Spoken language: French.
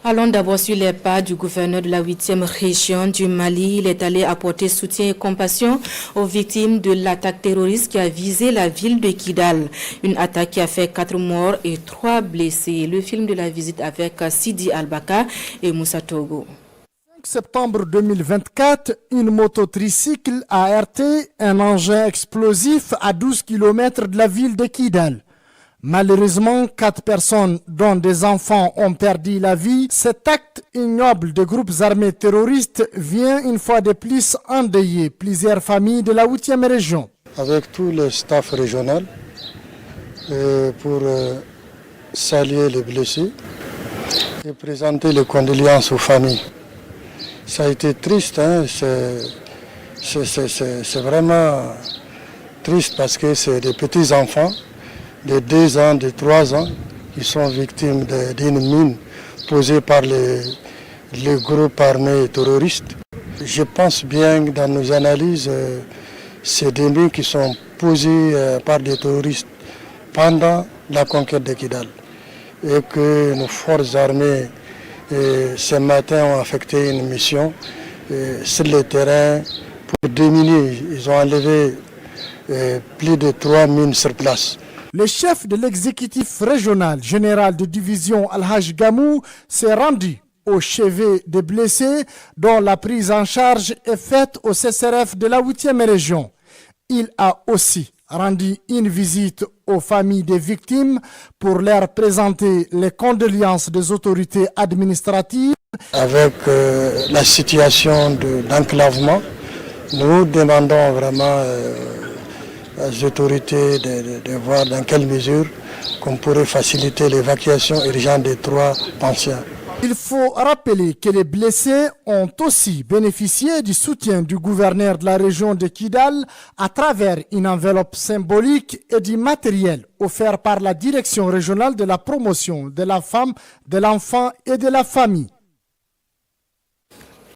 Allons d'abord sur les pas du gouverneur de la 8e région du Mali. Il est allé apporter soutien et compassion aux victimes de l'attaque terroriste qui a visé la ville de Kidal. Une attaque qui a fait 4 morts et 3 blessés. Le film de la visite avec Sidi Albaka et Moussa Togo. 5 septembre 2024, une moto tricycle a heurté un engin explosif à 12 km de la ville de Kidal. Malheureusement, 4 personnes, dont des enfants, ont perdu la vie. Cet acte ignoble de groupes armés terroristes vient une fois de plus endeuiller plusieurs familles de la 8e région. Avec tout le staff régional, pour saluer les blessés et présenter les condoléances aux familles. Ça a été triste, hein? C'est vraiment triste parce que c'est des petits enfants de 2 ans, de 3 ans, qui sont victimes d'une mine posée par les groupes armés terroristes. Je pense bien que dans nos analyses, c'est des mines qui sont posées par des terroristes pendant la conquête de Kidal. Et que nos forces armées, ce matin, ont effectué une mission sur le terrain pour déminer. Ils ont enlevé plus de 3 mines sur place. Le chef de l'exécutif régional général de division Al-Haj Gamou s'est rendu au chevet des blessés dont la prise en charge est faite au CCRF de la 8e région. Il a aussi rendu une visite aux familles des victimes pour leur présenter les condoléances des autorités administratives. Avec la situation d'enclavement, nous demandons vraiment aux autorités de voir dans quelle mesure qu'on pourrait faciliter l'évacuation urgente des 3 pensions. Il faut rappeler que les blessés ont aussi bénéficié du soutien du gouverneur de la région de Kidal à travers une enveloppe symbolique et du matériel offert par la direction régionale de la promotion de la femme, de l'enfant et de la famille.